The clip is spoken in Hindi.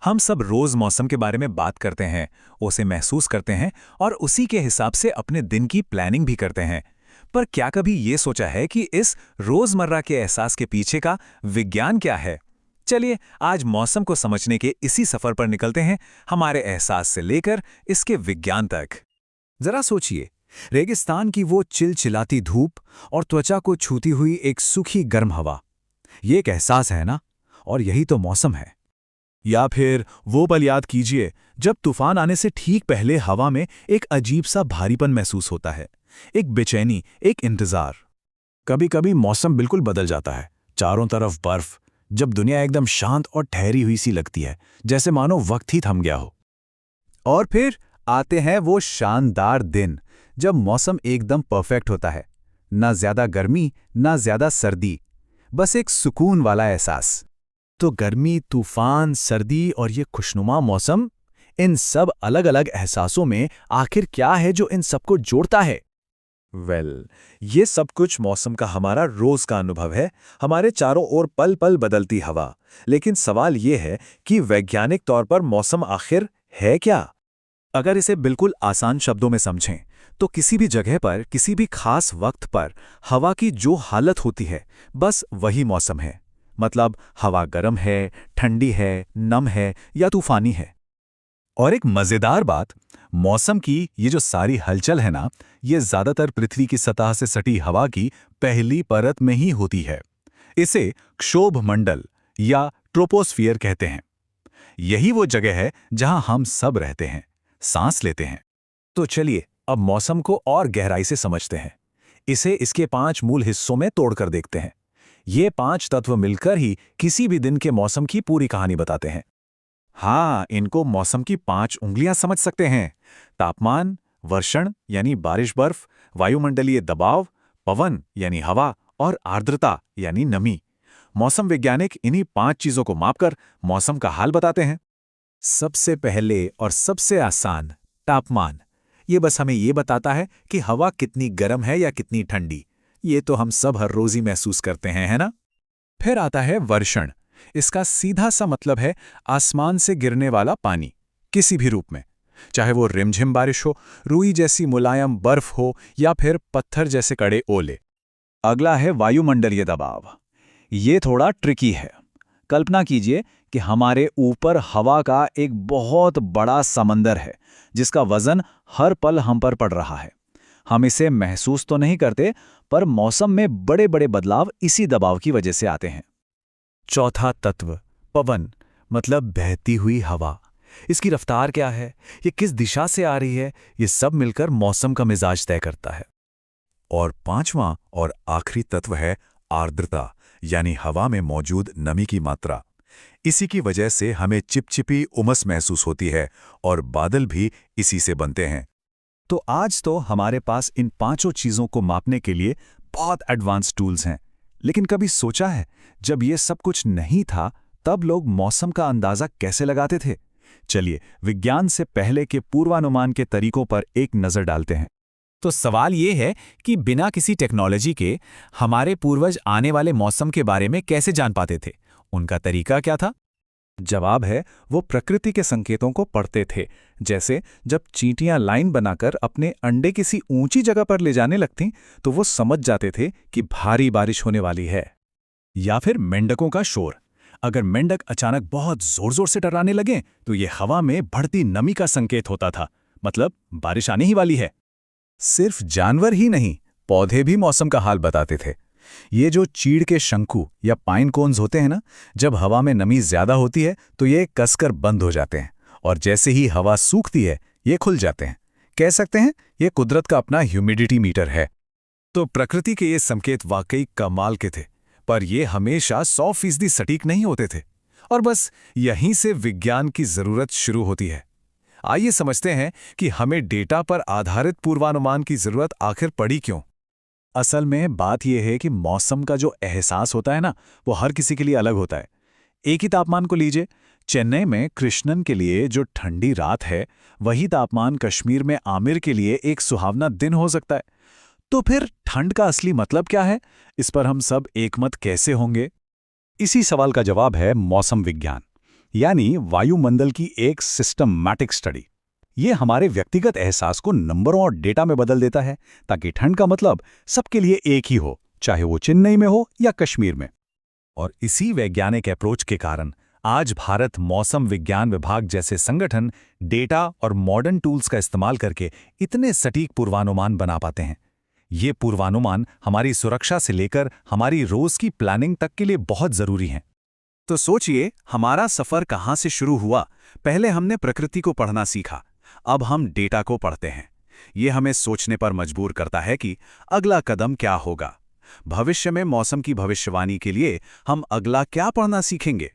हम सब रोज मौसम के बारे में बात करते हैं, उसे महसूस करते हैं और उसी के हिसाब से अपने दिन की प्लानिंग भी करते हैं। पर क्या कभी ये सोचा है कि इस रोजमर्रा के एहसास के पीछे का विज्ञान क्या है? चलिए आज मौसम को समझने के इसी सफर पर निकलते हैं, हमारे एहसास से लेकर इसके विज्ञान तक। जरा सोचिए, रेगिस्तान की वो चिलचिलाती धूप और त्वचा को छूती हुई एक सूखी गर्म हवा, ये एक एहसास है ना? और यही तो मौसम है। या फिर वो पल याद कीजिए जब तूफान आने से ठीक पहले हवा में एक अजीब सा भारीपन महसूस होता है, एक बेचैनी, एक इंतजार। कभी कभी मौसम बिल्कुल बदल जाता है, चारों तरफ बर्फ, जब दुनिया एकदम शांत और ठहरी हुई सी लगती है, जैसे मानो वक्त ही थम गया हो। और फिर आते हैं वो शानदार दिन जब मौसम एकदम परफेक्ट होता है, ना ज्यादा गर्मी ना ज्यादा सर्दी, बस एक सुकून वाला एहसास। तो गर्मी, तूफान, सर्दी और ये खुशनुमा मौसम, इन सब अलग अलग एहसासों में आखिर क्या है जो इन सबको जोड़ता है? ये सब कुछ मौसम का हमारा रोज का अनुभव है, हमारे चारों ओर पल पल बदलती हवा। लेकिन सवाल ये है कि वैज्ञानिक तौर पर मौसम आखिर है क्या? अगर इसे बिल्कुल आसान शब्दों में समझें तो किसी भी जगह पर किसी भी खास वक्त पर हवा की जो हालत होती है, बस वही मौसम है। मतलब हवा गर्म है, ठंडी है, नम है या तूफानी है। और एक मजेदार बात, मौसम की ये जो सारी हलचल है ना, ये ज्यादातर पृथ्वी की सतह से सटी हवा की पहली परत में ही होती है। इसे क्षोभ मंडल या ट्रोपोस्फियर कहते हैं। यही वो जगह है जहां हम सब रहते हैं, सांस लेते हैं। तो चलिए अब मौसम को और गहराई से समझते हैं। इसे इसके 5 मूल हिस्सों में तोड़कर देखते हैं। ये 5 तत्व मिलकर ही किसी भी दिन के मौसम की पूरी कहानी बताते हैं। हाँ, इनको मौसम की 5 उंगलियां समझ सकते हैं। तापमान, वर्षण यानी बारिश बर्फ, वायुमंडलीय दबाव, पवन यानी हवा और आर्द्रता यानी नमी। मौसम वैज्ञानिक इन्हीं 5 चीजों को मापकर मौसम का हाल बताते हैं। सबसे पहले और सबसे आसान, तापमान। ये बस हमें ये बताता है कि हवा कितनी गर्म है या कितनी ठंडी। ये तो हम सब हर रोज ही महसूस करते हैं, है ना? फिर आता है वर्षण। इसका सीधा सा मतलब है आसमान से गिरने वाला पानी, किसी भी रूप में, चाहे वो रिमझिम बारिश हो, रुई जैसी मुलायम बर्फ हो या फिर पत्थर जैसे कड़े ओले। अगला है वायुमंडलीय दबाव। ये थोड़ा ट्रिकी है। कल्पना कीजिए कि हमारे ऊपर हवा का एक बहुत बड़ा समंदर है जिसका वजन हर पल हम पर पड़ रहा है। हम इसे महसूस तो नहीं करते, पर मौसम में बड़े बड़े बदलाव इसी दबाव की वजह से आते हैं। चौथा तत्व, पवन, मतलब बहती हुई हवा। इसकी रफ्तार क्या है, ये किस दिशा से आ रही है, ये सब मिलकर मौसम का मिजाज तय करता है। और 5वां और आखिरी तत्व है आर्द्रता, यानी हवा में मौजूद नमी की मात्रा। इसी की वजह से हमें चिपचिपी उमस महसूस होती है और बादल भी इसी से बनते हैं। तो आज तो हमारे पास इन 5 चीजों को मापने के लिए बहुत एडवांस टूल्स हैं। लेकिन कभी सोचा है, जब ये सब कुछ नहीं था तब लोग मौसम का अंदाजा कैसे लगाते थे? चलिए विज्ञान से पहले के पूर्वानुमान के तरीकों पर एक नजर डालते हैं। तो सवाल ये है कि बिना किसी टेक्नोलॉजी के हमारे पूर्वज आने वाले मौसम के बारे में कैसे जान पाते थे? उनका तरीका क्या था? जवाब है, वो प्रकृति के संकेतों को पढ़ते थे। जैसे जब चींटियां लाइन बनाकर अपने अंडे किसी ऊंची जगह पर ले जाने लगतीं, तो वो समझ जाते थे कि भारी बारिश होने वाली है। या फिर मेंढकों का शोर। अगर मेंढक अचानक बहुत जोर जोर से डराने लगे तो ये हवा में बढ़ती नमी का संकेत होता था, मतलब बारिश आने ही वाली है। सिर्फ जानवर ही नहीं, पौधे भी मौसम का हाल बताते थे। ये जो चीड़ के शंकु या पाइन कोन्स होते हैं ना, जब हवा में नमी ज्यादा होती है तो ये कसकर बंद हो जाते हैं, और जैसे ही हवा सूखती है ये खुल जाते हैं। कह सकते हैं ये कुदरत का अपना ह्यूमिडिटी मीटर है। तो प्रकृति के ये संकेत वाकई कमाल के थे, पर ये हमेशा 100% सटीक नहीं होते थे। और बस यहीं से विज्ञान की जरूरत शुरू होती है। आइए समझते हैं कि हमें डेटा पर आधारित पूर्वानुमान की जरूरत आखिर पड़ी क्यों। असल में बात यह है कि मौसम का जो एहसास होता है ना, वो हर किसी के लिए अलग होता है। एक ही तापमान को लीजिए, चेन्नई में कृष्णन के लिए जो ठंडी रात है, वही तापमान कश्मीर में आमिर के लिए एक सुहावना दिन हो सकता है। तो फिर ठंड का असली मतलब क्या है? इस पर हम सब एकमत कैसे होंगे? इसी सवाल का जवाब है मौसम विज्ञान। यानी वायुमंडल की एक सिस्टमैटिक स्टडी। ये हमारे व्यक्तिगत एहसास को नंबरों और डेटा में बदल देता है, ताकि ठंड का मतलब सबके लिए एक ही हो, चाहे वो चेन्नई में हो या कश्मीर में। और इसी वैज्ञानिक अप्रोच के कारण आज भारत मौसम विज्ञान विभाग जैसे संगठन डेटा और मॉडर्न टूल्स का इस्तेमाल करके इतने सटीक पूर्वानुमान बना पाते हैं। ये पूर्वानुमान हमारी सुरक्षा से लेकर हमारी रोज की प्लानिंग तक के लिए बहुत जरूरी हैं। तो सोचिए, हमारा सफर कहाँ से शुरू हुआ। पहले हमने प्रकृति को पढ़ना सीखा, अब हम डेटा को पढ़ते हैं। ये हमें सोचने पर मजबूर करता है कि अगला कदम क्या होगा। भविष्य में मौसम की भविष्यवाणी के लिए हम अगला क्या पढ़ना सीखेंगे।